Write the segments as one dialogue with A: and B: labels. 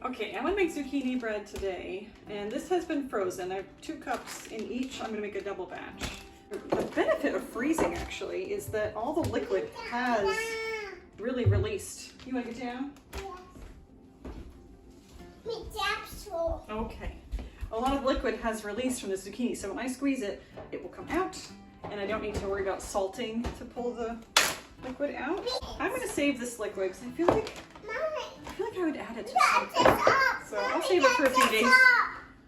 A: Okay, I'm gonna make zucchini bread today, and this has been frozen. I have 2 cups in each. I'm gonna make a double batch. The benefit of freezing actually is that all the liquid has really released. You wanna get down?
B: Yes.
A: Okay. A lot of liquid has released from the zucchini, so when I squeeze it, it will come out, and I don't need to worry about salting to pull the liquid out. I'm gonna save this liquid because I feel like I would add it to something. So I'll save it for a few days.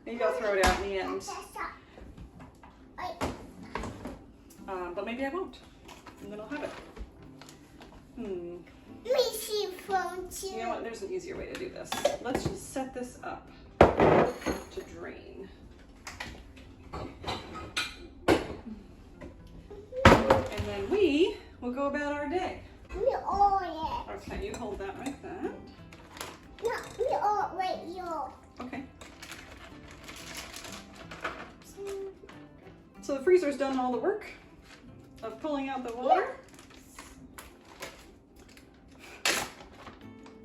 A: Maybe I'll throw it out in the end. But maybe I won't. And then I'll have it. You know what? There's an easier way to do this. Let's just set this up to drain. And then we will go about our day. Okay, you hold that like that. Okay. So the freezer's done all the work of pulling out the water.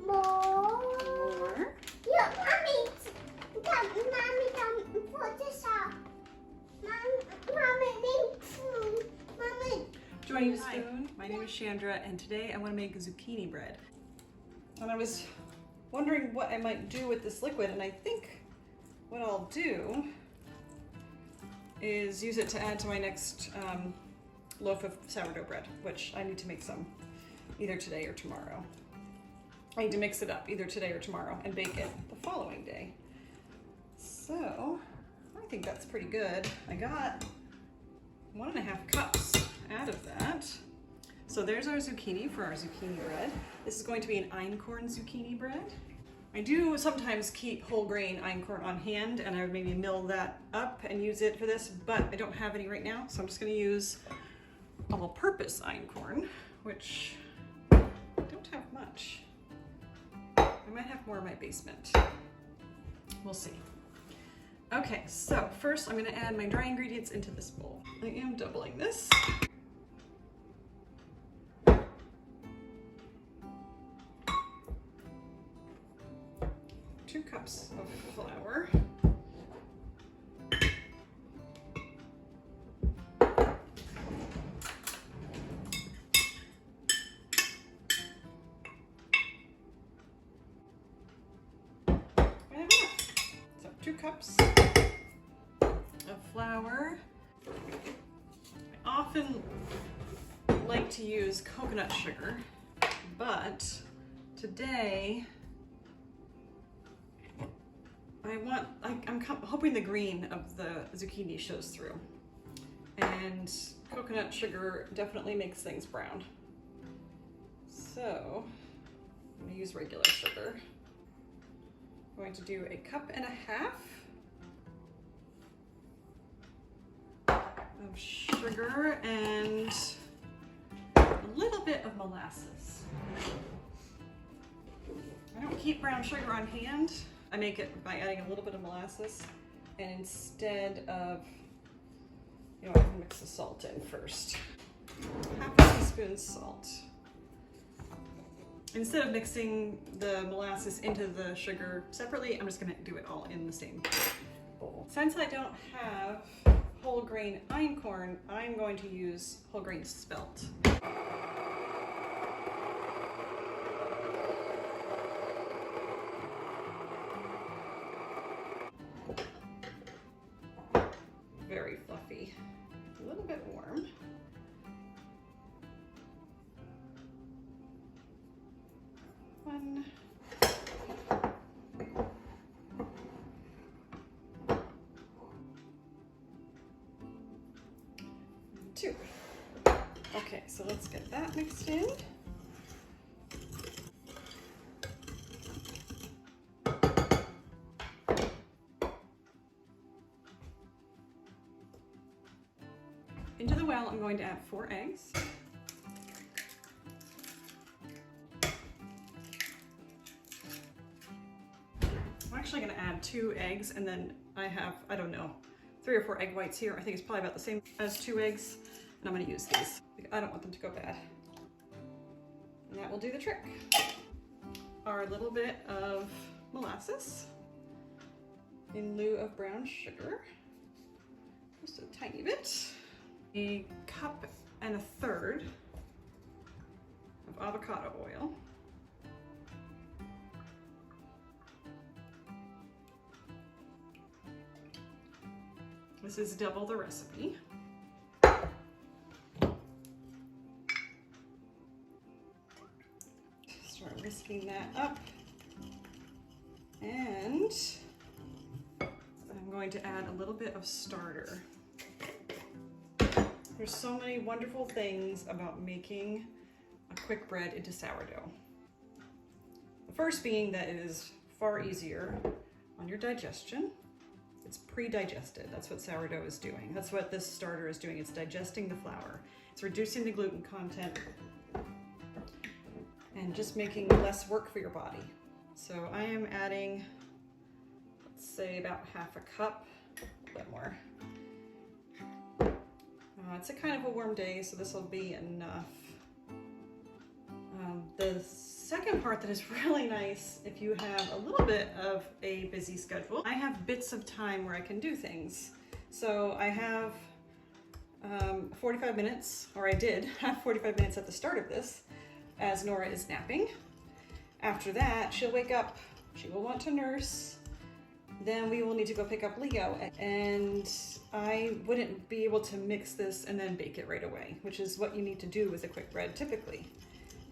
A: More. Do you want to use a spoon? My name is Chandra, and today I want to make zucchini bread. And I was wondering what I might do with this liquid, and I think what I'll do is use it to add to my next loaf of sourdough bread, which I need to make some either today or tomorrow. I need to mix it up either today or tomorrow and bake it the following day. So I think that's pretty good. I got 1.5 cups out of that. So there's our zucchini for our zucchini bread. This is going to be an einkorn zucchini bread. I do sometimes keep whole grain einkorn on hand, and I would maybe mill that up and use it for this, but I don't have any right now, so I'm just going to use all-purpose einkorn, which I don't have much. I might have more in my basement. We'll see. Okay, so first I'm going to add my dry ingredients into this bowl. I am doubling this. Two cups of flour. So 2 cups of flour. I often like to use coconut sugar, but today I'm hoping the green of the zucchini shows through. And coconut sugar definitely makes things brown. So I'm gonna use regular sugar. I'm going to do 1.5 cups of sugar and a little bit of molasses. I don't keep brown sugar on hand. I make it by adding a little bit of molasses, and instead of, I can mix the salt in first. 1/2 teaspoon salt. Instead of mixing the molasses into the sugar separately, I'm just gonna do it all in the same bowl. Since I don't have whole grain einkorn, I'm going to use whole grain spelt. Very fluffy, a little bit warm. One. 2. Okay, so let's get that mixed in. Into the well, I'm going to add 4 eggs. I'm actually going to add 2 eggs, and then I have, I don't know, 3 or 4 egg whites here. I think it's probably about the same as 2 eggs, and I'm going to use these. I don't want them to go bad. And that will do the trick. Our little bit of molasses in lieu of brown sugar, just a tiny bit. A cup and a third of avocado oil. This is double the recipe. Start whisking that up. And I'm going to add a little bit of starter. There's so many wonderful things about making a quick bread into sourdough. The first being that it is far easier on your digestion. It's pre-digested. That's what sourdough is doing. That's what this starter is doing. It's digesting the flour. It's reducing the gluten content and just making less work for your body. So I am adding, let's say about half a cup, a bit more. It's a kind of a warm day, so this will be enough. The second part that is really nice, if you have a little bit of a busy schedule, I have bits of time where I can do things. So I have 45 minutes, or I did have 45 minutes at the start of this, as Nora is napping. After that, she'll wake up, she will want to nurse, then we will need to go pick up Leo, and I wouldn't be able to mix this and then bake it right away, which is what you need to do with a quick bread typically.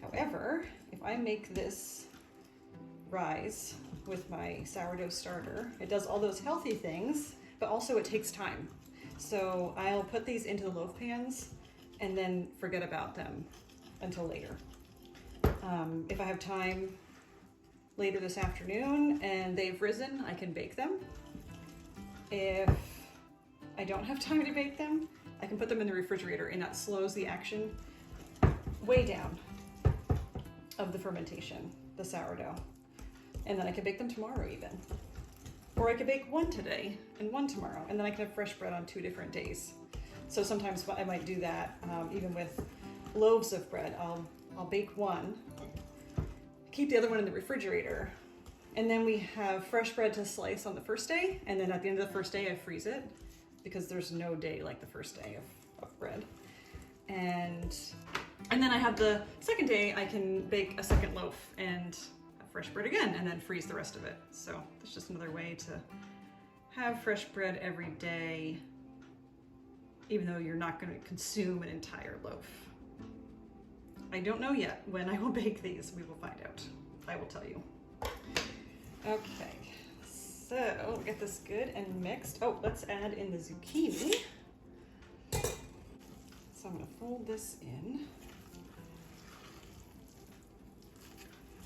A: However, if I make this rise with my sourdough starter, it does all those healthy things, but also it takes time. So I'll put these into the loaf pans and then forget about them until later. If I have time later this afternoon and they've risen, I can bake them. If I don't have time to bake them, I can put them in the refrigerator, and that slows the action way down of the fermentation, the sourdough. And then I can bake them tomorrow even. Or I could bake one today and one tomorrow, and then I can have fresh bread on 2 different days. So sometimes I might do that, even with loaves of bread. I'll bake one, keep the other one in the refrigerator, and then we have fresh bread to slice on the first day, and then at the end of the first day I freeze it, because there's no day like the first day of bread. And then I have the second day, I can bake a second loaf and have fresh bread again, and then freeze the rest of it. So it's just another way to have fresh bread every day, even though you're not going to consume an entire loaf. I don't know yet when I will bake these. We will find out. I will tell you. Okay, so we'll get this good and mixed. Oh, let's add in the zucchini. So I'm going to fold this in.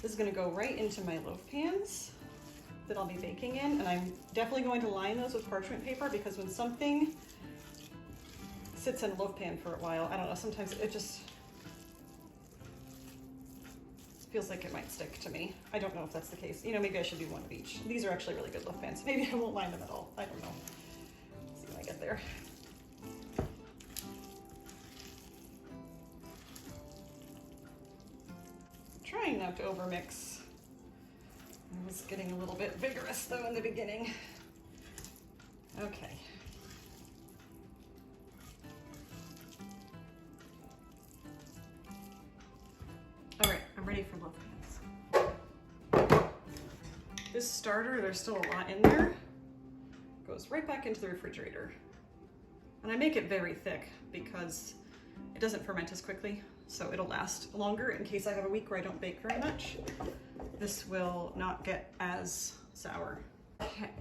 A: This is going to go right into my loaf pans that I'll be baking in, and I'm definitely going to line those with parchment paper, because when something sits in a loaf pan for a while, I don't know, sometimes it just feels like it might stick to me. I don't know if that's the case. You know, maybe I should do one of each. These are actually really good loaf pans. Maybe I won't line them at all. I don't know. Let's see when I get there. Trying not to overmix. I was getting a little bit vigorous though in the beginning. Okay. All right, I'm ready for loaf pans. This starter, there's still a lot in there, goes right back into the refrigerator. And I make it very thick because it doesn't ferment as quickly, so it'll last longer in case I have a week where I don't bake very much. This will not get as sour. Okay.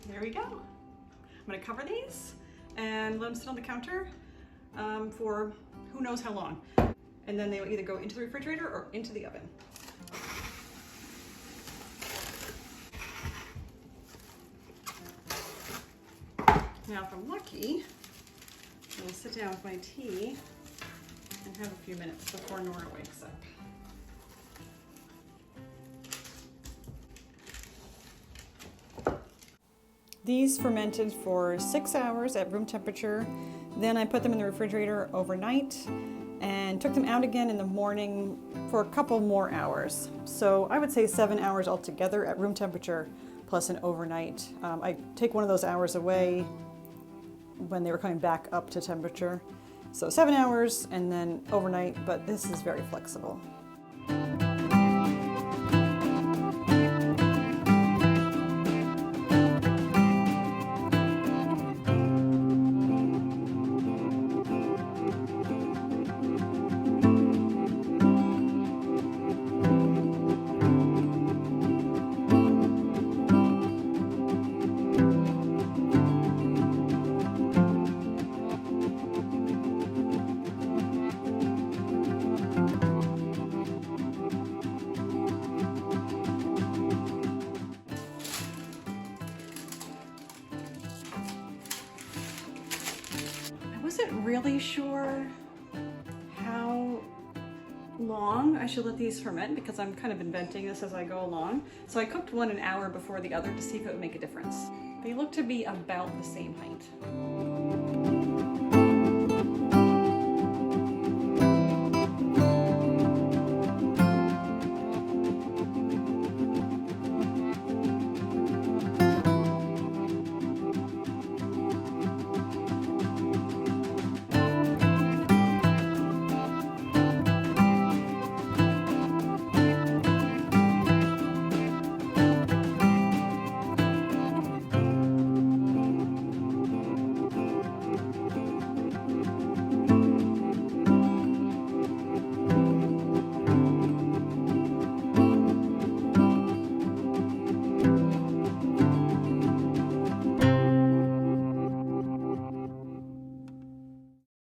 A: There we go. I'm gonna cover these and let them sit on the counter for who knows how long. And then they will either go into the refrigerator or into the oven. Now if I'm lucky, I'll sit down with my tea and have a few minutes before Nora wakes up. These fermented for 6 hours at room temperature. Then I put them in the refrigerator overnight and took them out again in the morning for a couple more hours. So I would say 7 hours altogether at room temperature plus an overnight. I take one of those hours away when they were coming back up to temperature. So 7 hours and then overnight, but this is very flexible. I wasn't really sure how long I should let these ferment because I'm kind of inventing this as I go along. So I cooked one an hour before the other to see if it would make a difference. They look to be about the same height.